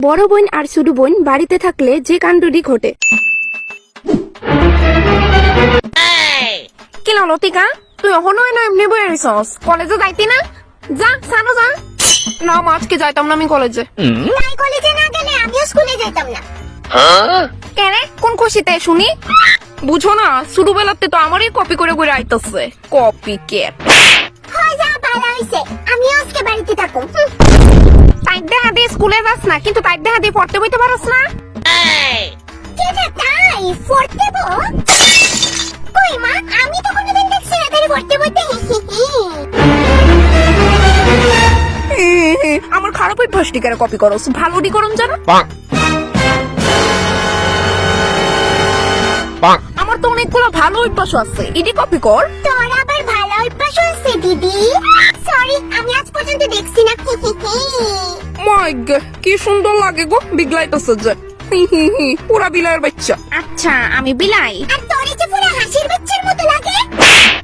বড় বোন আর ছোট বোন বাড়িতে থাকলে যে কাণ্ডটি ঘটে। কি লতিকা, তুই এখনো না এমনি বই আইসস? কলেজে যাইতি না? যা সানো যা। না মা, আজকে যাইতাম না আমি কলেজে। তাই কলেজে না গেলে আমিও স্কুলে যাইতাম না। কেন? কোন খুশিতে শুনি? বুঝো না, ছোটবেলাতে তো আমারই কপি করে করে আইতাছে। কপি কে? হয় যা ভালো হইছে, আমিও আজকে বাড়িতে থাকো। তাই দেখা দিয়ে স্কুলে যাস না, কিন্তু তাই দেখা দিয়ে পড়তে বইতে পারস না। কেটা তাই পড়তে বো? কই মা, আমি তো কোনোদিন দেখছি না তারে পড়তে বইতে। আমার খারাপ অভ্যাসটি কেন কপি করস? ভালোটি করন জানো? আমার তো অনেকগুলো ভালো অভ্যাস আছে, এটি কপি কর। তোর আবার ভালো অভ্যাস আছে দিদি? সরি, আমি আজ পর্যন্ত দেখছি না। মাই গড, কি সুন্দর লাগে গো, বিগলাইতেছে যে। পুরা বিলাইয়ের বাচ্চা। আচ্ছা, আমি বিলাই। আর তোরে যে পুরো হাসির বাচ্চার মতো লাগে।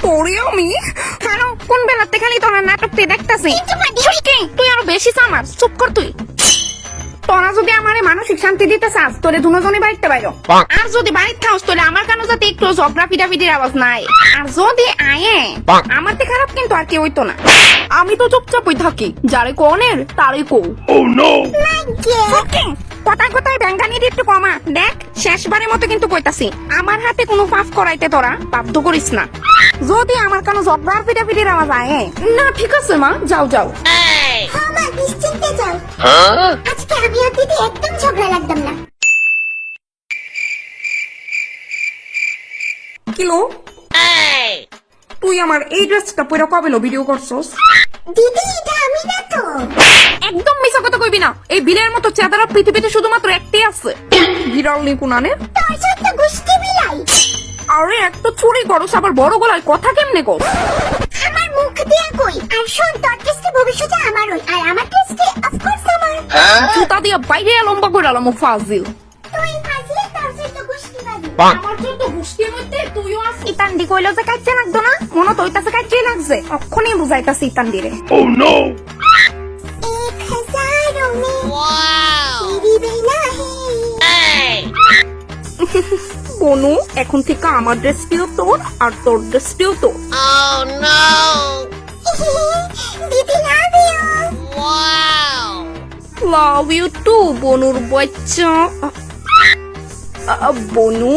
তোরে আমি কেন? কোন বেলাতে খালি তোর নাটকটি দেখতেছি? কিন্তু মাদি তুই আরো বেশি চামার, চুপ কর তুই। তোরা যদি আমারে মানসিক শান্তি দিতে চাস, তোরে দুজনে বাড়িতে বাইরো। আর যদি বাড়িতে খাওস, তোরে আমার কেন যাতে একটু ঝগড়া পিটাপিটির আওয়াজ নাই। আর যদি আয়ে আমার তে খারাপ কিন্তু আর কেউ হইতো না। আমি তো চুপচাপই থাকি, যারে কোনের তারে কো। লাগে। কথায় কথায় ব্যাঙ্গানির একটু কমা। দেখ, শেষবারের মতো কিন্তু কইতাছি, আমার হাতে কোনো পাপ করাইতে তোরা বাধ্য করিস না। যদি আমার কেন ঝগড়ার পিটাপিটির আওয়াজ আয়ে না, ঠিক আছে মা, যাও যাও। হ্যাঁ মা, নিশ্চিন্তে যাও। আজকে আমি আর দিদি একদম ঝগড়া লাগতাম না। কিলো, তুই আমার এই ড্রেসটা পরে কবে ভিডিও করছস? দিদি, এটা আমি না তো। একদম মিছা কথা কইবি না। এই বিলের মতো চেদারা পৃথিবীতে শুধুমাত্র একটাই আছে। বিড়াল নিকুনানে তোর ছোট্ট গুষ্টি বিলাই। আরে একটা চুরি করস, আবার বড় গলায় কথা কেমনে কর? আমার মুখ দিয়ে কই। আর শোন, তোর টেস্টে ভবিষ্যতে আমারই, আর আমার টেস্টে অফকোর্স আমার। জুতা দিয়া বাইরে লম্বা করে আলাম ফাজিল। তুই ফাজিল, তোর ছোট্ট গুষ্টি বাজি। আমার জন্য গুষ্টির মধ্যে তুইও আছিস। ইতান্ডি কইলো যে কাইতে লাগতো না, মনে তো হইতাছে কাইতে লাগছে। অক্ষণই বুঝাইতাছে ইতান্ডিরে। 1000 में तेरी बेला है। বনু, এখন থেকে আমার ড্রেস পিও তোর, আর তোর ড্রেস পিও তোর। दीदी love you. Love you too বনুর বাচ্চা। বনু,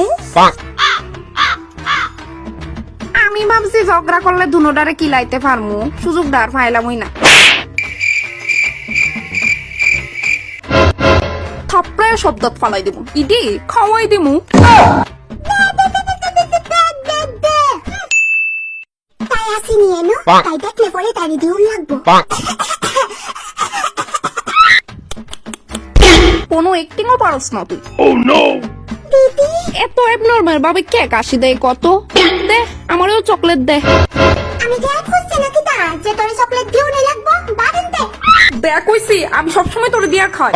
আমি ভাবছি ঝগড়া করলে দুনোটারে কিলাইতে পারমু, সুযোগ দার ফাইলামই না। থাপড়ায় শব্দত ফালাই দিব, ইডি খাওয়াই দিমু। তাই আসি নিয়ে নো, তাই দেখলে পরে তারি দিউন লাগবো। কোনো একটিংও পারস না তুই। দিদি, এত এবনর্মাল ভাবে কে কাশি দেয় কত? দে আমারও চকলেট দে। আমি গ্যাপ করছি নাকি তা যে তোরে চকলেট দিউনে লাগবো? বারেন দে। দেখ কইছি, আমি সবসময় তোরে দিয়া খাই।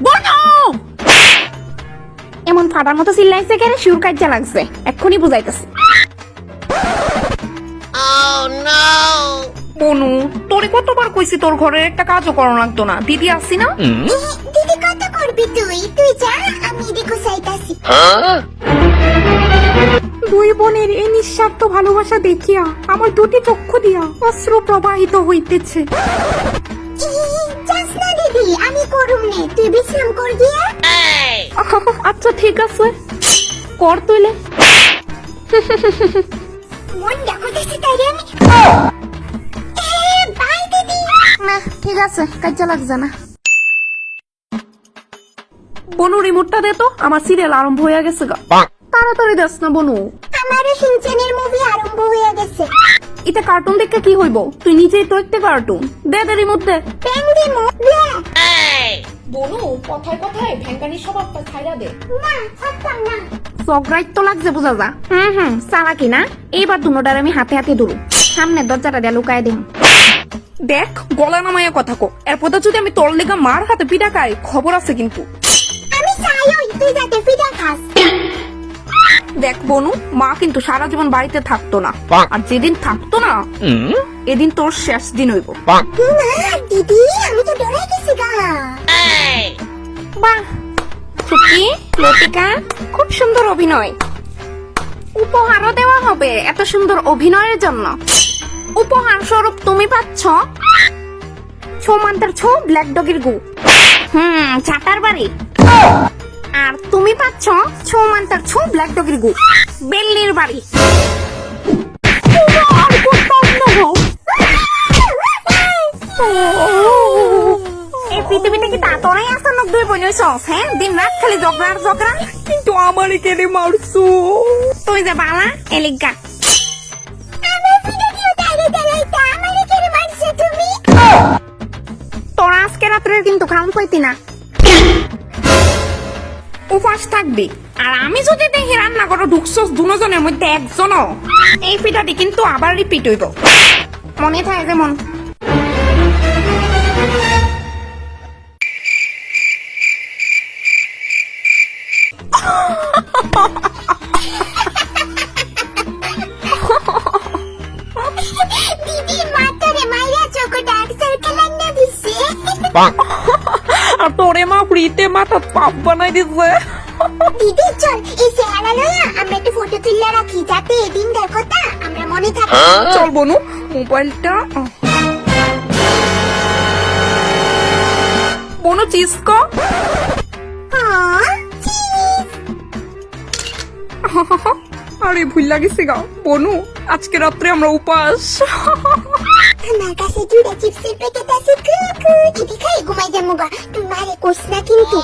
বনু! এমন ফাটার মতো চিল্লাইছে কেন? শিউর কাজা লাগছে, এক্ষুনি বুঝাইতেছি। বনু, তোরে কতবার কইছি তোর ঘরের একটা কাজও করা লাগতো না, দিদি আসছি না? দিদি কত করবি তুই? তুই যা, আমি এদিকে চাইতাছি। দুই বোনের এই নিঃস্বার্থ ভালোবাসা দেখিয়া আমার দুটি চক্ষু দিয়া অশ্রু প্রবাহিত হইতেছে। যাস না দিদি, আমি করুম নে, তুই বিশ্রাম কর গিয়া। আচ্ছা ঠিক আছে, কর তুইলে। মন ডাকতেছি তাইরে আমি। বাই দিদি। না ঠিক আছে, কাজে লাগছে না। বনু, রিমোটটা দে তো, আমার সিরিয়াল আরম্ভ হয়ে গেছে গা। তাড়াতাড়ি দেস না বনু। আমারও শিনচানের মুভি আরম্ভ হয়ে গেছে। এটা কার্টুন দেখে কি হইব? তুই নিজেই তো একটা কার্টুন। দে দে রিমোট দে। পেন্ডি মুভি। বনু, কথায় কথায় ভ্যাঙ্গানি স্বভাবটা ছাইড়া দে। না, থাকতাম না। চকরাইট তো লাগছে বোঝা যা। চালাকি না। এইবার দুনোটার আমি হাতে হাতে ধরু, সামনে দরজাটা দিয়ে লুকায় দিম। দেখ, গলা নামাইয়া কথা কো, এরপর যদি আমি তোর লেগা মার হাতে পিটা খাই, খবর আছে কিন্তু। আমি চাই তুই যাতে ফিটা খাস। দেখ বনু, মা কিন্তু সারা জীবন বাড়িতে থাকতো না, আর যেদিন থাকতো না এদিন তোর শেষ দিন হইব। মা দিদি আমি তো ডরে গেছি গা। বাহ চুকি, লতিকা, খুব সুন্দর অভিনয়। উপহারও দেওয়া হবে এত সুন্দর অভিনয়ের জন্য। উপহার স্বরূপ তুমি পাচ্ছ ছৌমান্তার ছৌ ব্ল্যাক ডগের গু, চাটার বাড়ি। আর তুমি পাচ্ছ ছৌমান্তার ছৌ ব্ল্যাক ডগের গু, বেল্লির বাড়ি। এই পৃথিবীতে কি তা তোরাই আচানক দুই বোন হইছস? হ্যাঁ, দিন রাত খালি ঝগড়া আর ঝগড়া। কিন্তু আমারে কেড়ে মারছো তুই যে বালা এলিগা। আমার ভিডিও তাইলে তাইলে আমারে কেন মারছো তুমি? তোরা আজকে রাত্রে কিন্তু খাম পাইতি না, উপাস থাকবি। আর আমি যদি দেখি রান্না করো ঢুকছস দুজনের মধ্যে একজনও, এই পিঠাটি কিন্তু আবার রিপিট হইব, মনে থাকে যেমন। দিদি মাথারে মাইরা চোখ ডার্ক সার্কেল আইনা দিছে। আর তোরে মা ফ্রিতে মাথা পাপ বানাই দিছে। দিদি চল এই চেহারা লইয়া আমরা একটু ফটো তুললে রাখি, যাতে এদিন কথা আমরা মনে থাকে। চল বনু, মোবাইলটা বনু চিসকো। হ্যাঁ চিজ। আরে ভুল লাগিছে গা বনু, আজকে রাত্রে আমরা উপাস। আমার কাছে দুটা চিপসের প্যাকেট আছে, কুকু এটি খাই ঘুমাই যাবো গা। তুই মারে কোস না কিন্তু।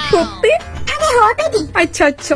সত্যি? আরে হবে দি। আচ্ছা আচ্ছা।